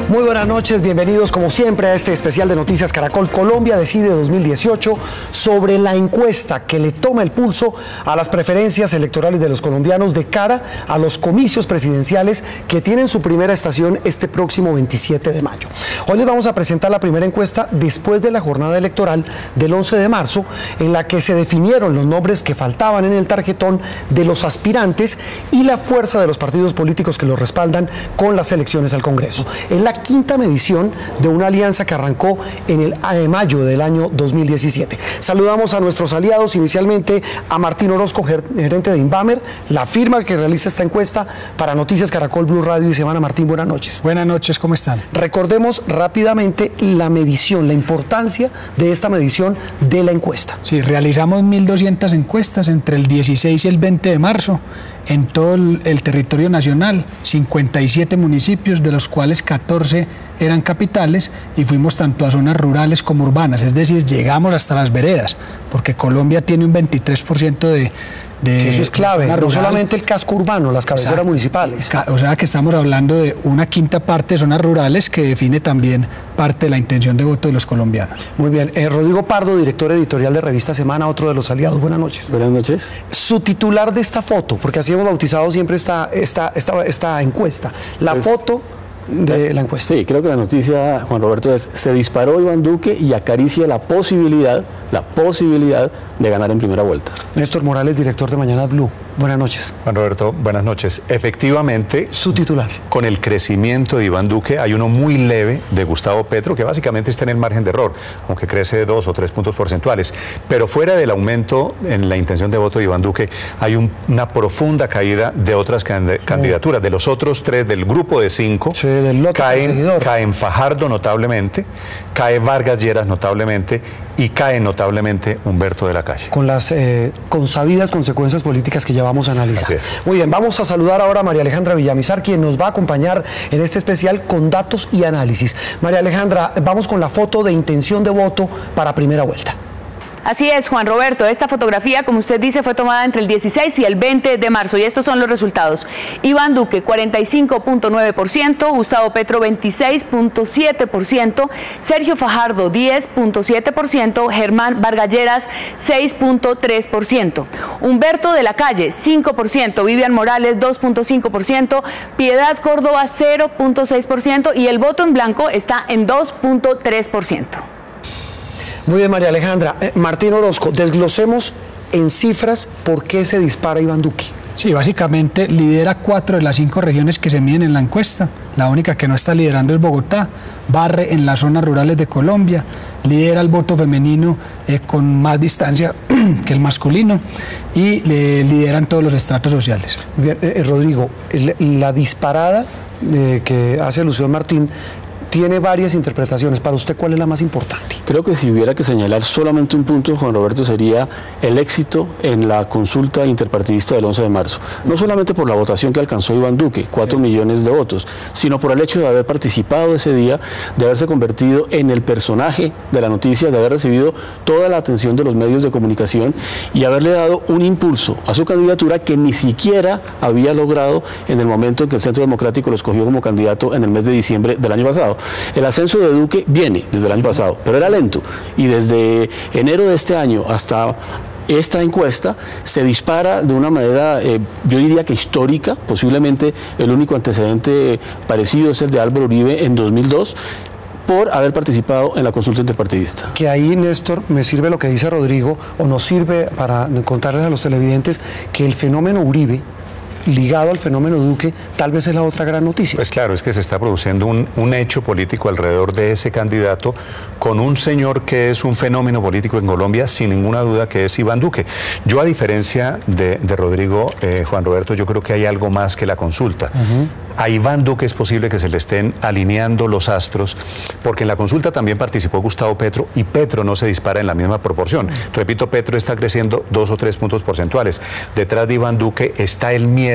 Muy buenas noches, bienvenidos como siempre a este especial de Noticias Caracol. Colombia decide 2018 sobre la encuesta que le toma el pulso a las preferencias electorales de los colombianos de cara a los comicios presidenciales que tienen su primera estación este próximo 27 de mayo. Hoy les vamos a presentar la primera encuesta después de la jornada electoral del 11 de marzo, en la que se definieron los nombres que faltaban en el tarjetón de los aspirantes y la fuerza de los partidos políticos que los respaldan con las elecciones al Congreso. En la quinta medición de una alianza que arrancó en el mayo del año 2017. Saludamos a nuestros aliados, inicialmente a Martín Orozco, gerente de Invamer, la firma que realiza esta encuesta para Noticias Caracol, Blue Radio y Semana. Martín, buenas noches. Buenas noches, ¿cómo están? Recordemos rápidamente la medición, la importancia de esta medición de la encuesta. Sí, realizamos 1.200 encuestas entre el 16 y el 20 de marzo en todo el territorio nacional, 57 municipios, de los cuales 14 eran capitales, y fuimos tanto a zonas rurales como urbanas, es decir, llegamos hasta las veredas, porque Colombia tiene un 23% de eso es clave, no solamente el casco urbano, las cabeceras Exacto. municipales. O sea que estamos hablando de una quinta parte de zonas rurales que define también parte de la intención de voto de los colombianos. Muy bien, Rodrigo Pardo, director editorial de Revista Semana, otro de los aliados. Buenas noches. Buenas noches. Su titular de esta foto, porque así hemos bautizado siempre esta encuesta, la foto de la encuesta. Sí, creo que la noticia, Juan Roberto, es: se disparó Iván Duque y acaricia la posibilidad de ganar en primera vuelta. Néstor Morales, director de Mañana Blue. Buenas noches. Juan Roberto, buenas noches. Efectivamente, su titular. Con el crecimiento de Iván Duque hay uno muy leve de Gustavo Petro, que básicamente está en el margen de error, aunque crece de 2 o 3 puntos porcentuales. Pero fuera del aumento en la intención de voto de Iván Duque, hay una profunda caída de otras candidaturas. De los otros 3, del grupo de 5, sí, caen Fajardo notablemente, cae Vargas Lleras notablemente y cae notablemente Humberto de la Calle. Con las consabidas consecuencias políticas que ya vamos a analizar. Muy bien, vamos a saludar ahora a María Alejandra Villamizar, quien nos va a acompañar en este especial con datos y análisis. María Alejandra, vamos con la foto de intención de voto para primera vuelta. Así es, Juan Roberto. Esta fotografía, como usted dice, fue tomada entre el 16 y el 20 de marzo. Y estos son los resultados. Iván Duque, 45.9%, Gustavo Petro, 26.7%, Sergio Fajardo, 10.7%, Germán Vargas Lleras, 6.3%, Humberto de la Calle, 5%, Vivian Morales, 2.5%, Piedad Córdoba, 0.6%, y el voto en blanco está en 2.3%. Muy bien, María Alejandra. Martín Orozco, desglosemos en cifras por qué se dispara Iván Duque. Sí, básicamente lidera 4 de las 5 regiones que se miden en la encuesta. La única que no está liderando es Bogotá, barre en las zonas rurales de Colombia, lidera el voto femenino con más distancia que el masculino, y lideran todos los estratos sociales. Bien, Rodrigo, la disparada que hace alusión Martín tiene varias interpretaciones. Para usted, ¿cuál es la más importante? Creo que si hubiera que señalar solamente un punto, Juan Roberto, sería el éxito en la consulta interpartidista del 11 de marzo. No solamente por la votación que alcanzó Iván Duque, 4 millones de votos, sino por el hecho de haber participado ese día, de haberse convertido en el personaje de la noticia, de haber recibido toda la atención de los medios de comunicación y haberle dado un impulso a su candidatura que ni siquiera había logrado en el momento en que el Centro Democrático lo escogió como candidato en el mes de diciembre del año pasado. El ascenso de Duque viene desde el año pasado, pero era lento, y desde enero de este año hasta esta encuesta se dispara de una manera, yo diría que histórica. Posiblemente el único antecedente parecido es el de Álvaro Uribe en 2002, por haber participado en la consulta interpartidista. Que ahí, Néstor, me sirve lo que dice Rodrigo, o nos sirve para contarles a los televidentes que el fenómeno Uribe, ligado al fenómeno Duque, tal vez es la otra gran noticia. Pues claro, es que se está produciendo un hecho político alrededor de ese candidato, con un señor que es un fenómeno político en Colombia, sin ninguna duda, que es Iván Duque. Yo, a diferencia de Rodrigo, Juan Roberto, yo creo que hay algo más que la consulta. A Iván Duque es posible que se le estén alineando los astros, porque en la consulta también participó Gustavo Petro, y Petro no se dispara en la misma proporción. Repito, Petro está creciendo 2 o 3 puntos porcentuales. Detrás de Iván Duque está el miedo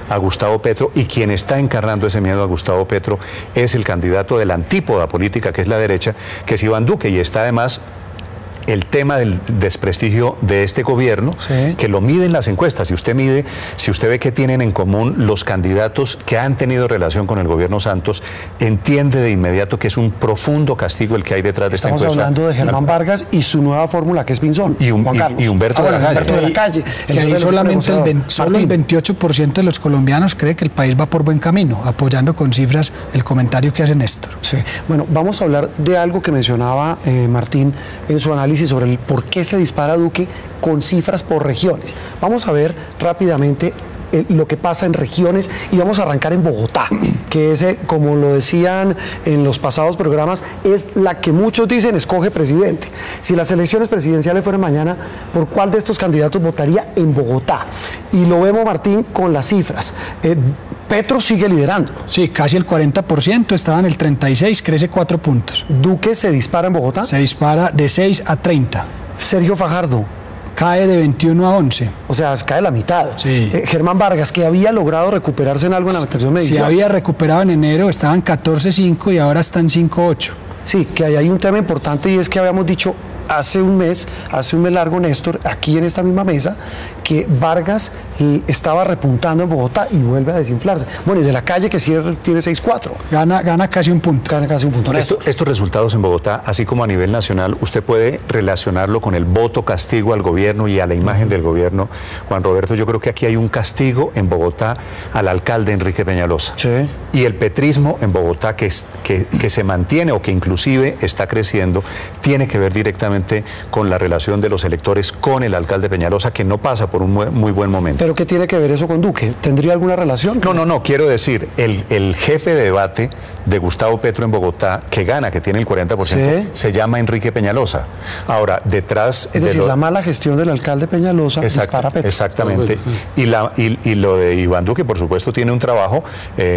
a Gustavo Petro, y quien está encarnando ese miedo a Gustavo Petro es el candidato de la antípoda política, que es la derecha, que es Iván Duque, y está además el tema del desprestigio de este gobierno, que lo miden las encuestas. Si usted ve que tienen en común los candidatos que han tenido relación con el gobierno Santos, entiende de inmediato que es un profundo castigo el que hay detrás de esta encuesta. Estamos hablando de Germán Vargas y su nueva fórmula, que es Pinzón, y Humberto de la Calle. Humberto de la Calle. Que ahí solamente solo el 28% de los colombianos cree que el país va por buen camino, apoyando con cifras el comentario que hace Néstor. Sí. Bueno, vamos a hablar de algo que mencionaba Martín en su análisis sobre el por qué se dispara Duque con cifras por regiones. Vamos a ver rápidamente lo que pasa en regiones y vamos a arrancar en Bogotá, que es, como lo decían en los pasados programas, es la que muchos dicen escoge presidente. Si las elecciones presidenciales fueran mañana, ¿por cuál de estos candidatos votaría en Bogotá? Y lo vemos, Martín, con las cifras. Petro sigue liderando. Sí, casi el 40%, estaba en el 36%, crece 4 puntos. ¿Duque se dispara en Bogotá? Se dispara de 6 a 30. Sergio Fajardo cae de 21 a 11. O sea, cae la mitad. Sí. Germán Vargas, que había logrado recuperarse en algo en la tercera medición. Se había recuperado en enero, estaba en 14.5 y ahora está en 5.8. Sí, que ahí hay un tema importante y es que habíamos dicho hace un mes largo, Néstor, aquí en esta misma mesa, que Vargas estaba repuntando en Bogotá y vuelve a desinflarse. Bueno, y de la Calle, que sí tiene 6.4. Gana casi un punto. Gana casi un punto. Estos resultados en Bogotá, así como a nivel nacional, usted puede relacionarlo con el voto castigo al gobierno y a la imagen del gobierno. Juan Roberto, yo creo que aquí hay un castigo en Bogotá al alcalde Enrique Peñalosa. Sí. Y el petrismo en Bogotá, que se mantiene o que inclusive está creciendo, tiene que ver directamente con la relación de los electores con el alcalde Peñalosa, que no pasa por un muy buen momento. ¿Pero qué tiene que ver eso con Duque? ¿Tendría alguna relación? No, quiero decir, el jefe de debate de Gustavo Petro en Bogotá, que gana, que tiene el 40%, ¿sí?, se llama Enrique Peñalosa. Ahora, detrás... Es decir, la mala gestión del alcalde Peñalosa dispara a Petro. Exactamente. Sí. Y lo de Iván Duque, por supuesto, tiene un trabajo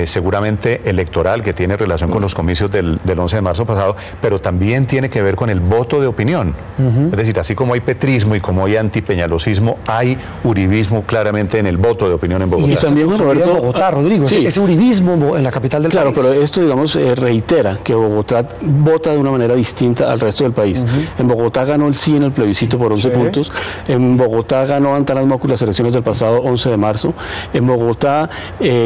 seguramente electoral que tiene relación con los comicios del 11 de marzo pasado, pero también tiene que ver con el voto de opinión. Es decir, así como hay petrismo y como hay antipeñalosismo, hay uribismo claramente en el voto de opinión en Bogotá. Y también, Roberto, Bogotá, Rodrigo, sí, ese uribismo en la capital del país. Claro, pero esto, digamos, reitera que Bogotá vota de una manera distinta al resto del país. En Bogotá ganó el sí en el plebiscito por 11 puntos. En Bogotá ganó Antanas Mocu las elecciones del pasado 11 de marzo. En Bogotá,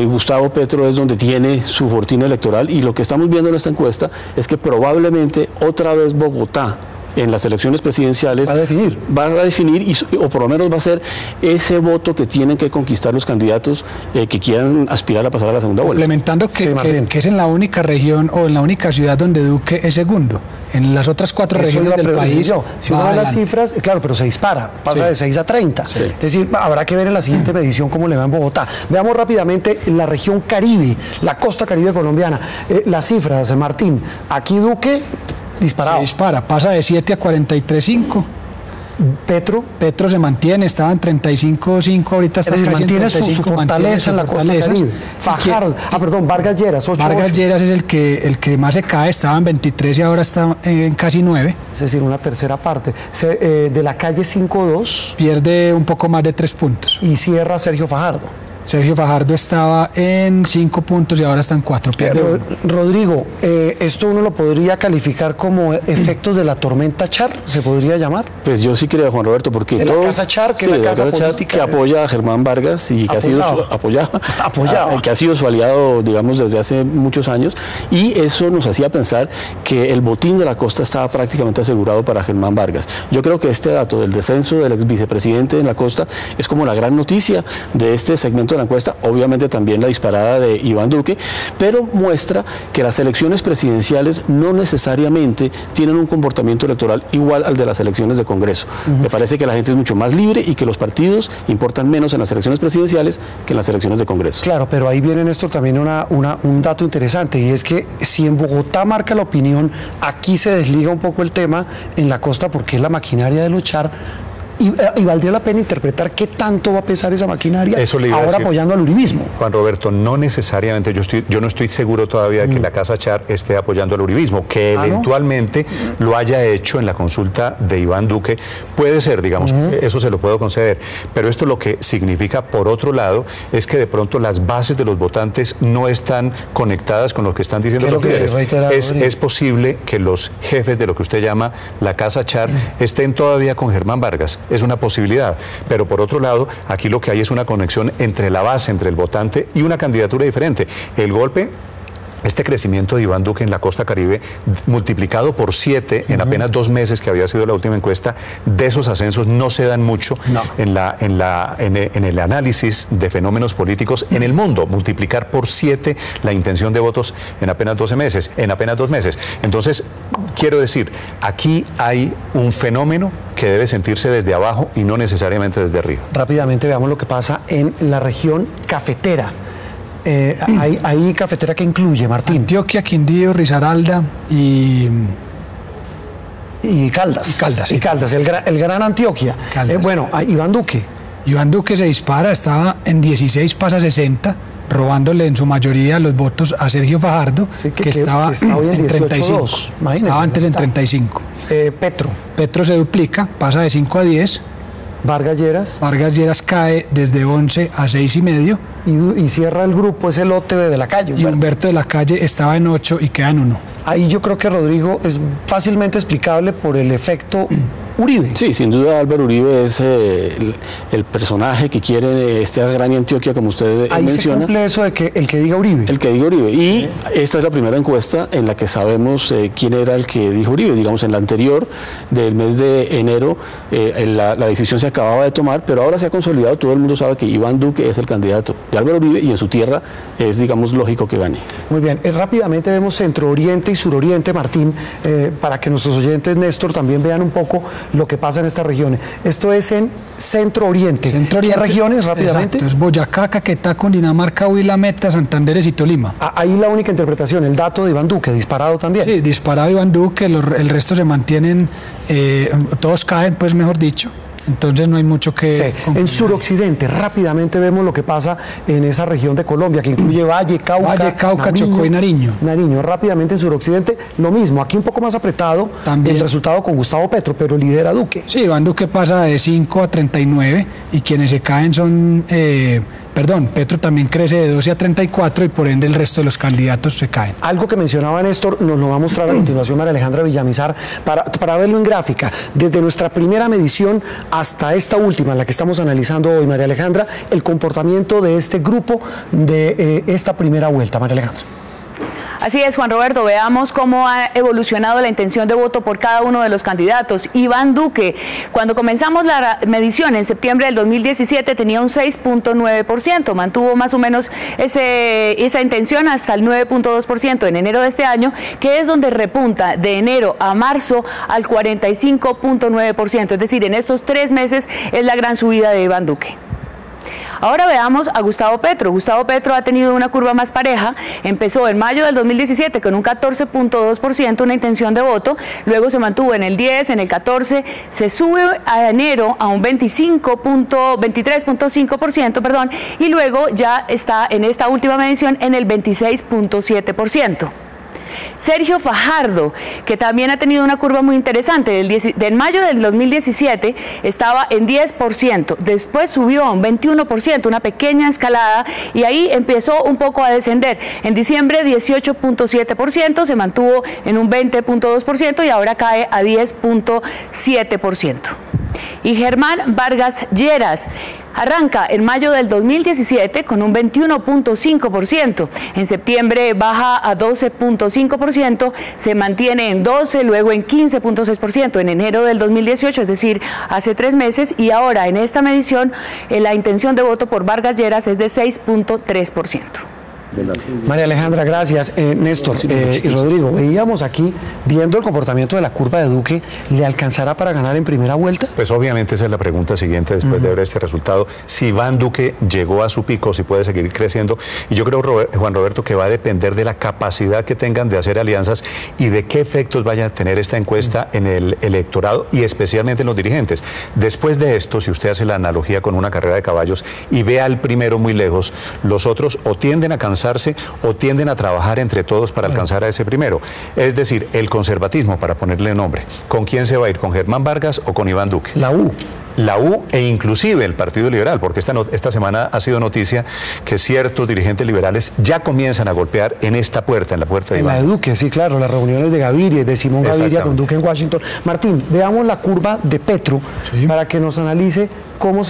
Gustavo Petro es donde tiene su fortuna electoral, y lo que estamos viendo en esta encuesta es que probablemente otra vez Bogotá en las elecciones presidenciales va a definir o por lo menos va a ser ese voto que tienen que conquistar los candidatos que quieran aspirar a pasar a la segunda vuelta. Complementando que es en la única región o en la única ciudad donde Duque es segundo. En las otras 4 regiones del país, si uno ve las cifras, claro, pero se dispara, pasa de 6 a 30. Sí. Es decir, habrá que ver en la siguiente medición cómo le va en Bogotá. Veamos rápidamente la región Caribe, la costa caribe colombiana. Las cifras, Martín. Aquí Duque disparado. Se dispara, pasa de 7 a 43.5. Petro se mantiene, estaba en 35.5, ahorita está casi en 35. Su fortaleza en la costa caribe. Fajardo, Vargas Lleras, 8. Vargas Lleras es el que más se cae, estaba en 23 y ahora está en casi 9. Es decir, una tercera parte. De la Calle 5.2. Pierde un poco más de 3 puntos. Y cierra Sergio Fajardo. Sergio Fajardo estaba en 5 puntos y ahora está en 4. Rodrigo, ¿esto uno lo podría calificar como efectos de la tormenta Char? ¿Se podría llamar? Pues yo sí creo, Juan Roberto, porque de la casa Char, que sí, es la casa política que apoya a Germán Vargas y que ha sido que ha sido su aliado, digamos, desde hace muchos años, y eso nos hacía pensar que el botín de la costa estaba prácticamente asegurado para Germán Vargas. Yo creo que este dato del descenso del ex vicepresidente en la costa es como la gran noticia de este segmento de la encuesta, obviamente también la disparada de Iván Duque, pero muestra que las elecciones presidenciales no necesariamente tienen un comportamiento electoral igual al de las elecciones de Congreso. Me parece que la gente es mucho más libre y que los partidos importan menos en las elecciones presidenciales que en las elecciones de Congreso. Claro, pero ahí viene, Néstor, también un dato interesante, y es que si en Bogotá marca la opinión, aquí se desliga un poco el tema en la costa, porque es la maquinaria de luchar Y valdría la pena interpretar qué tanto va a pesar esa maquinaria ahora apoyando al uribismo. Juan Roberto, no necesariamente, yo no estoy seguro todavía de que la Casa Char esté apoyando al uribismo, que eventualmente lo haya hecho en la consulta de Iván Duque, puede ser, digamos, eso se lo puedo conceder, pero esto lo que significa, por otro lado, es que de pronto las bases de los votantes no están conectadas con lo que están diciendo los líderes. Es posible que los jefes de lo que usted llama la Casa Char estén todavía con Germán Vargas, es una posibilidad, pero por otro lado, aquí lo que hay es una conexión entre la base, entre el votante y una candidatura diferente. El golpe, este crecimiento de Iván Duque en la costa Caribe, multiplicado por 7 en apenas 2 meses, que había sido la última encuesta, de esos ascensos no se dan mucho en el análisis de fenómenos políticos en el mundo. Multiplicar por 7 la intención de votos en apenas 12 meses, en apenas 2 meses. Entonces, quiero decir, aquí hay un fenómeno que debe sentirse desde abajo y no necesariamente desde arriba. Rápidamente veamos lo que pasa en la región cafetera. Hay cafetera que incluye, Martín. Antioquia, Quindío, Risaralda y Caldas. Y Caldas, el gran Antioquia. Bueno, Iván Duque. Iván Duque se dispara, estaba en 16, pasa a 60, robándole en su mayoría los votos a Sergio Fajardo, que estaba en 35. Estaba antes en 35. Petro se duplica, pasa de 5 a 10. Vargas Lleras cae desde 11 a 6,5. Y cierra el grupo ese lote de la Calle. Y Humberto de la Calle estaba en 8 y queda en 1. Ahí yo creo que, Rodrigo, es fácilmente explicable por el efecto Uribe. Sí, sin duda Álvaro Uribe es el personaje que quiere esta gran Antioquia, como usted ahí menciona. Se cumple eso de que el que diga Uribe. El que diga Uribe. Y esta es la primera encuesta en la que sabemos quién era el que dijo Uribe. Digamos, en la anterior, del mes de enero, la decisión se acababa de tomar, pero ahora se ha consolidado, todo el mundo sabe que Iván Duque es el candidato de Álvaro Uribe y en su tierra es, digamos, lógico que gane. Muy bien, rápidamente vemos Centro Oriente y Suroriente, Martín, para que nuestros oyentes, Néstor, también vean un poco lo que pasa en estas regiones. Esto es en Centro Oriente. ¿Qué regiones, rápidamente? Exacto, es Boyacá, Caquetá, Cundinamarca, Huila, Meta, Santanderes y Tolima. Ahí la única interpretación, el dato de Iván Duque, disparado también. Sí, disparado Iván Duque, el resto se mantienen, todos caen, pues mejor dicho. Entonces no hay mucho que... Sí. En suroccidente, rápidamente vemos lo que pasa en esa región de Colombia, que incluye Valle, Cauca, Chocó y Nariño. Rápidamente en suroccidente, lo mismo, aquí un poco más apretado también el resultado con Gustavo Petro, pero lidera Duque. Sí, Iván Duque pasa de 5 a 39 y quienes se caen son... Petro también crece de 12 a 34 y por ende el resto de los candidatos se caen. Algo que mencionaba Néstor, nos lo va a mostrar a continuación María Alejandra Villamizar para verlo en gráfica. Desde nuestra primera medición hasta esta última, en la que estamos analizando hoy, María Alejandra, el comportamiento de este grupo de esta primera vuelta. María Alejandra. Así es, Juan Roberto, veamos cómo ha evolucionado la intención de voto por cada uno de los candidatos. Iván Duque, cuando comenzamos la medición en septiembre del 2017 tenía un 6.9%, mantuvo más o menos esa intención hasta el 9.2% en enero de este año, que es donde repunta de enero a marzo al 45.9%, es decir, en estos 3 meses es la gran subida de Iván Duque. Ahora veamos a Gustavo Petro. Gustavo Petro ha tenido una curva más pareja, empezó en mayo del 2017 con un 14.2%, una intención de voto, luego se mantuvo en el 10, en el 14, se sube a enero a un 23.5%, y luego ya está en esta última medición en el 26.7%. Sergio Fajardo, que también ha tenido una curva muy interesante, del mayo del 2017 estaba en 10%, después subió a un 21%, una pequeña escalada, y ahí empezó un poco a descender. En diciembre 18.7%, se mantuvo en un 20.2% y ahora cae a 10.7%. Y Germán Vargas Lleras arranca en mayo del 2017 con un 21.5%, en septiembre baja a 12.5%, se mantiene en 12%, luego en 15.6% en enero del 2018, es decir, hace 3 meses, y ahora en esta medición la intención de voto por Vargas Lleras es de 6.3%. María Alejandra, gracias. Néstor y Rodrigo, veíamos aquí, viendo el comportamiento de la curva de Duque, ¿le alcanzará para ganar en primera vuelta? Pues obviamente esa es la pregunta siguiente después de ver este resultado. Si Iván Duque llegó a su pico, si puede seguir creciendo. Y yo creo, Juan Roberto, que va a depender de la capacidad que tengan de hacer alianzas y de qué efectos vaya a tener esta encuesta en el electorado y especialmente en los dirigentes. Después de esto, si usted hace la analogía con una carrera de caballos y ve al primero muy lejos, los otros o tienden a cansarse o tienden a trabajar entre todos para alcanzar a ese primero. Es decir, el conservatismo, para ponerle nombre. ¿Con quién se va a ir? ¿Con Germán Vargas o con Iván Duque? La U. La U e inclusive el Partido Liberal, porque esta semana ha sido noticia que ciertos dirigentes liberales ya comienzan a golpear en esta puerta, en la puerta de Iván. En la de Duque, sí, claro, las reuniones de Gaviria, de Simón Gaviria con Duque en Washington. Martín, veamos la curva de Petro para que nos analice cómo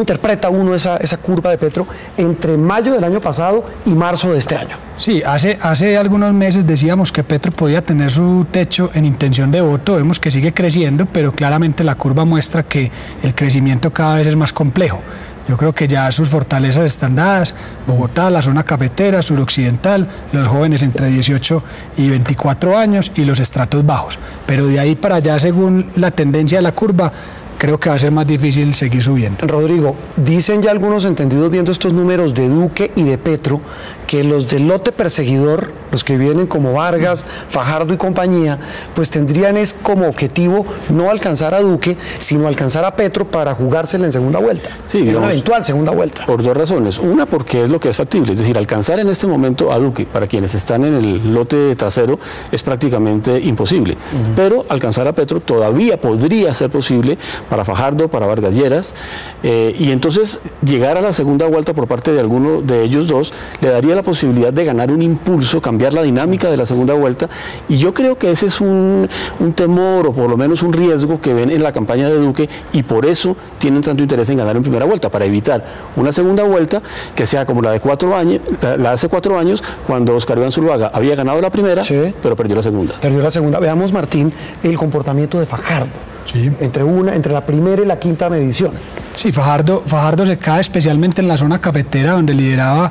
interpreta uno esa curva de Petro entre mayo del año pasado y marzo de este año. Sí, hace algunos meses decíamos que Petro podía tener su techo en intención de voto, vemos que sigue creciendo, pero claramente la curva muestra que el crecimiento cada vez es más complejo. Yo creo que ya sus fortalezas están dadas, Bogotá, la zona cafetera, suroccidental, los jóvenes entre 18 y 24 años y los estratos bajos. Pero de ahí para allá, según la tendencia de la curva, creo que va a ser más difícil seguir subiendo. Rodrigo, dicen ya algunos entendidos viendo estos números de Duque y de Petro que los del lote perseguidor, los que vienen como Vargas, Fajardo y compañía, pues tendrían es como objetivo no alcanzar a Duque, sino alcanzar a Petro para jugársela en segunda vuelta, sí, en digamos, una eventual segunda vuelta. Por dos razones. Una, porque es lo que es factible, es decir, alcanzar en este momento a Duque, para quienes están en el lote trasero, es prácticamente imposible. Pero alcanzar a Petro todavía podría ser posible para Fajardo, para Vargas Lleras, y entonces llegar a la segunda vuelta por parte de alguno de ellos dos le daría la posibilidad de ganar un impulso, cambiar la dinámica de la segunda vuelta, y yo creo que ese es un temor o por lo menos un riesgo que ven en la campaña de Duque, y por eso tienen tanto interés en ganar en primera vuelta, para evitar una segunda vuelta que sea como la de 4 años, la hace 4 años, cuando Oscar Iván Zuluaga había ganado la primera, pero perdió la segunda. Perdió la segunda. Veamos, Martín, el comportamiento de Fajardo. Sí. Entre la primera y la quinta medición. Sí, Fajardo se cae especialmente en la zona cafetera, donde lideraba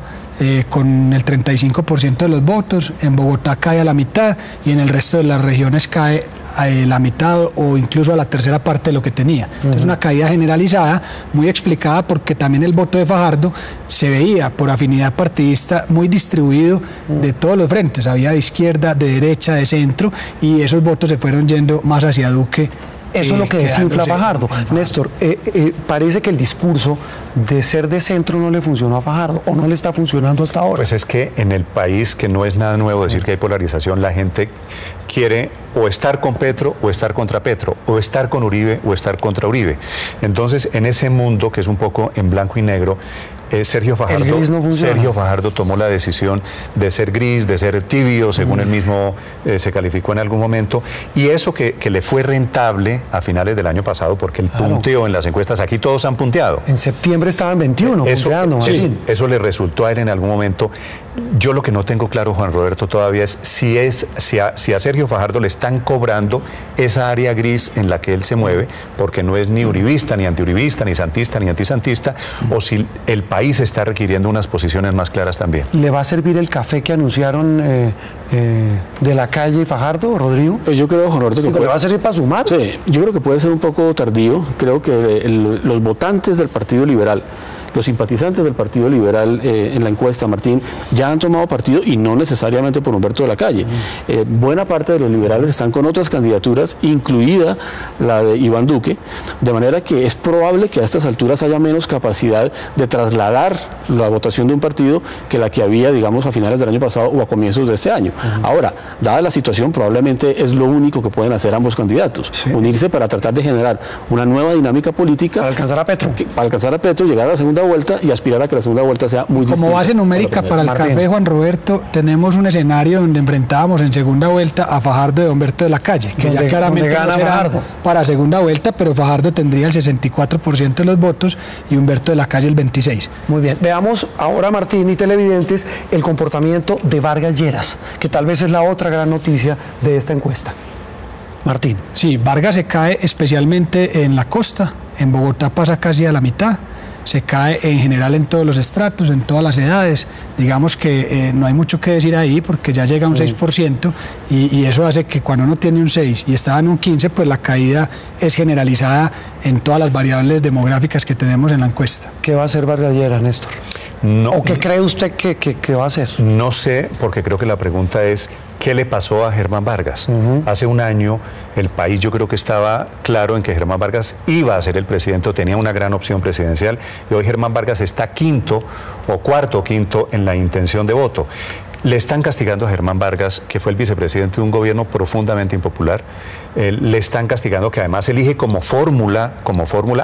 con el 35% de los votos. En Bogotá cae a la mitad y en el resto de las regiones cae a la mitad o incluso a la tercera parte de lo que tenía. Entonces una caída generalizada, muy explicada porque también el voto de Fajardo se veía por afinidad partidista muy distribuido de todos los frentes. Había de izquierda, de derecha, de centro, y esos votos se fueron yendo más hacia Duque. Eso es lo que desinfla Fajardo. Néstor, parece que el discurso de ser de centro no le funcionó a Fajardo, o no le está funcionando hasta ahora. Pues es que en el país, que no es nada nuevo decir que hay polarización, la gente quiere o estar con Petro o estar contra Petro, o estar con Uribe o estar contra Uribe. Entonces, en ese mundo que es un poco en blanco y negro, Sergio Fajardo tomó la decisión de ser gris, de ser tibio, según él mismo se calificó en algún momento, y eso que le fue rentable a finales del año pasado, porque el punteo en las encuestas, aquí todos han punteado. En septiembre estaba en 21, eso le resultó a él en algún momento. Yo lo que no tengo claro, Juan Roberto, todavía es si a Sergio Fajardo le están cobrando esa área gris en la que él se mueve, porque no es ni uribista, ni antiuribista, ni santista, ni antisantista, o si el país está requiriendo unas posiciones más claras también. ¿Le va a servir el café que anunciaron de la calle y Fajardo, Rodrigo? Pues yo creo, Juan Roberto, que ¿le va a servir para sumar? Sí, yo creo que puede ser un poco tardío. Creo que los votantes del Partido Liberal, los simpatizantes del Partido Liberal en la encuesta, Martín, ya han tomado partido, y no necesariamente por Humberto de la Calle. Buena parte de los liberales están con otras candidaturas, incluida la de Iván Duque, de manera que es probable que a estas alturas haya menos capacidad de trasladar la votación de un partido que la que había, digamos, a finales del año pasado o a comienzos de este año. Ahora, dada la situación, probablemente es lo único que pueden hacer ambos candidatos, unirse para tratar de generar una nueva dinámica política para alcanzar a Petro. Para alcanzar a Petro, llegar a la segunda vuelta y aspirar a que la segunda vuelta sea muy distinta. Como base numérica para el café, Juan Roberto, tenemos un escenario donde enfrentábamos en segunda vuelta a Fajardo de Humberto de la Calle, que ya claramente no será para segunda vuelta, pero Fajardo tendría el 64% de los votos y Humberto de la Calle el 26%. Muy bien, veamos ahora, Martín y televidentes, el comportamiento de Vargas Lleras, que tal vez es la otra gran noticia de esta encuesta. Martín. Sí, Vargas se cae especialmente en la costa, en Bogotá pasa casi a la mitad, se cae en general en todos los estratos, en todas las edades. Digamos que no hay mucho que decir ahí porque ya llega a un 6% y eso hace que cuando uno tiene un 6 y estaba en un 15, pues la caída es generalizada en todas las variables demográficas que tenemos en la encuesta. ¿Qué va a hacer Vargas Lleras, Néstor? No, ¿O qué cree usted que va a hacer? No sé, porque creo que la pregunta es ¿qué le pasó a Germán Vargas? Hace un año el país yo creo que estaba claro en que Germán Vargas iba a ser el presidente, o tenía una gran opción presidencial, y hoy Germán Vargas está cuarto o quinto en la intención de voto. Le están castigando a Germán Vargas, que fue el vicepresidente de un gobierno profundamente impopular. Le están castigando que además elige como fórmula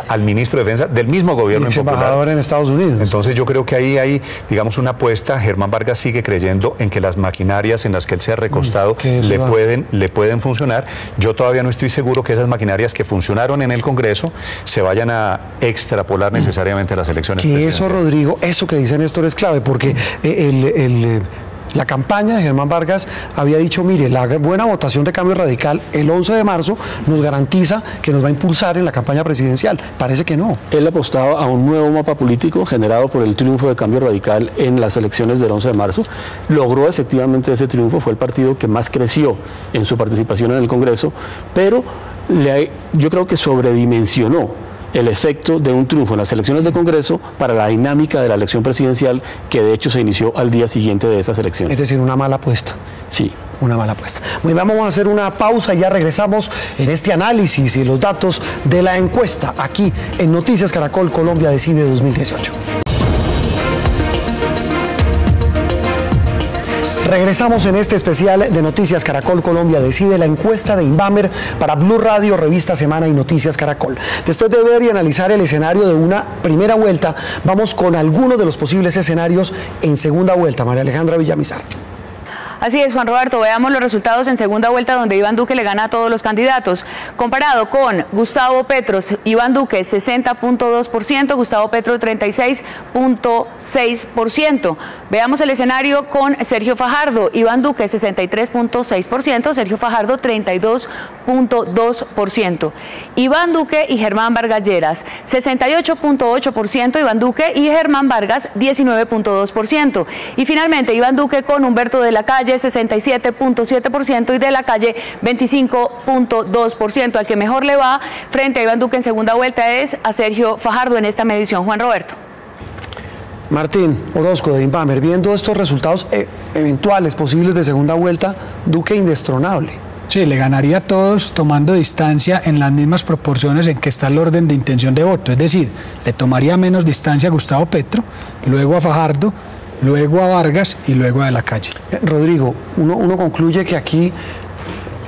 al ministro de Defensa del mismo gobierno impopular. Embajador en Estados Unidos. Entonces yo creo que ahí hay, digamos, una apuesta. Germán Vargas sigue creyendo en que las maquinarias en las que él se ha recostado le pueden funcionar. Yo todavía no estoy seguro que esas maquinarias que funcionaron en el Congreso se vayan a extrapolar necesariamente a las elecciones presidenciales. Eso, Rodrigo, eso que dice Néstor es clave, porque la campaña de Germán Vargas había dicho, mire, la buena votación de Cambio Radical el 11 de marzo nos garantiza que nos va a impulsar en la campaña presidencial. Parece que no. Él apostaba a un nuevo mapa político generado por el triunfo de Cambio Radical en las elecciones del 11 de marzo. Logró efectivamente ese triunfo, fue el partido que más creció en su participación en el Congreso, pero yo creo que sobredimensionó el efecto de un triunfo en las elecciones de Congreso para la dinámica de la elección presidencial, que de hecho se inició al día siguiente de esas elecciones. Es decir, una mala apuesta. Sí. Una mala apuesta. Muy bien, vamos a hacer una pausa y ya regresamos en este análisis y los datos de la encuesta aquí en Noticias Caracol Colombia Decide 2018. Regresamos en este especial de Noticias Caracol Colombia Decide, la encuesta de Invamer para Blue Radio, Revista Semana y Noticias Caracol. Después de ver y analizar el escenario de una primera vuelta, vamos con algunos de los posibles escenarios en segunda vuelta. María Alejandra Villamizar. Así es, Juan Roberto, veamos los resultados en segunda vuelta donde Iván Duque le gana a todos los candidatos. Comparado con Gustavo Petro, Iván Duque 60.2%, Gustavo Petro 36.6%. Veamos el escenario con Sergio Fajardo, Iván Duque 63.6%, Sergio Fajardo 32.2%. Iván Duque y Germán Vargas Lleras 68.8%, Iván Duque y Germán Vargas 19.2%. Y finalmente Iván Duque con Humberto de la Calle 67.7% y de la Calle 25.2%. Al que mejor le va frente a Iván Duque en segunda vuelta es a Sergio Fajardo en esta medición. Juan Roberto. Martín Orozco de Invamer, viendo estos resultados eventuales posibles de segunda vuelta, Duque indestronable. Sí, le ganaría a todos tomando distancia en las mismas proporciones en que está el orden de intención de voto. Es decir, le tomaría menos distancia a Gustavo Petro, luego a Fajardo, luego a Vargas y luego a De la Calle. Rodrigo, uno concluye que aquí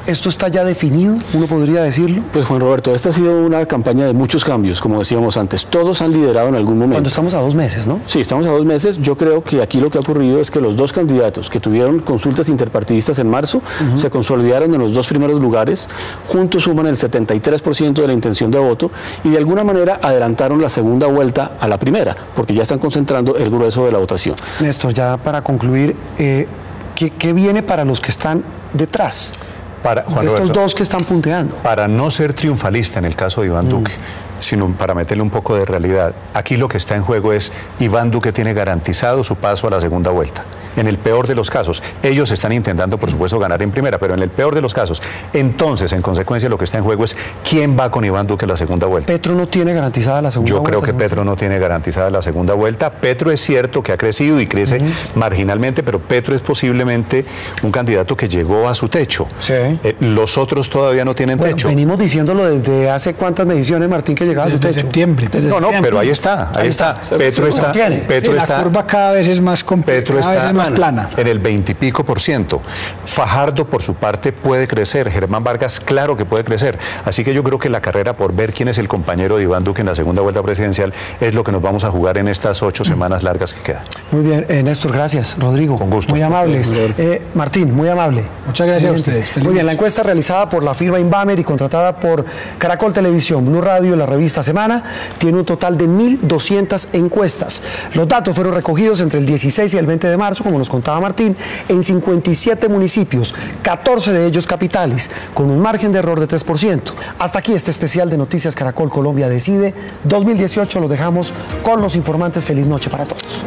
¿esto está ya definido? ¿Uno podría decirlo? Pues Juan Roberto, esta ha sido una campaña de muchos cambios, como decíamos antes. Todos han liderado en algún momento. Cuando estamos a 2 meses, ¿no? Sí, estamos a 2 meses. Yo creo que aquí lo que ha ocurrido es que los dos candidatos que tuvieron consultas interpartidistas en marzo se consolidaron en los 2 primeros lugares, juntos suman el 73% de la intención de voto y de alguna manera adelantaron la segunda vuelta a la primera, porque ya están concentrando el grueso de la votación. Néstor, ya para concluir, ¿qué viene para los que están detrás? Para Juan estos Roberto, dos que están punteando. Para no ser triunfalista en el caso de Iván Duque, sino para meterle un poco de realidad, aquí lo que está en juego es Iván Duque tiene garantizado su paso a la segunda vuelta. En el peor de los casos, ellos están intentando, por supuesto, ganar en primera, pero en el peor de los casos, entonces, en consecuencia, lo que está en juego es quién va con Iván Duque a la segunda vuelta. ¿Petro no tiene garantizada la segunda vuelta? Yo creo que Petro no tiene garantizada la segunda vuelta. Petro es cierto que ha crecido y crece marginalmente, pero Petro es posiblemente un candidato que llegó a su techo. Sí. Los otros todavía no tienen techo. Venimos diciéndolo desde hace cuántas mediciones, Martín, que llegaba a su techo. Septiembre. Desde septiembre. Pero ahí está. Petro está. Petro está. La curva cada vez es más Petro está más plana. En el 20 y pico %. Fajardo, por su parte, puede crecer. Germán Vargas, claro que puede crecer. Así que yo creo que la carrera por ver quién es el compañero de Iván Duque en la segunda vuelta presidencial es lo que nos vamos a jugar en estas 8 semanas largas que quedan. Muy bien, Néstor, gracias. Rodrigo, con gusto. Muy amables. Martín, muy amable. Muchas gracias a ustedes. Muy bien, la encuesta realizada por la firma Invamer y contratada por Caracol Televisión, Blue Radio y la revista Semana tiene un total de 1.200 encuestas. Los datos fueron recogidos entre el 16 y el 20 de marzo. como nos contaba Martín, en 57 municipios, 14 de ellos capitales, con un margen de error de 3%. Hasta aquí este especial de Noticias Caracol Colombia Decide 2018. Los dejamos con los informantes. Feliz noche para todos.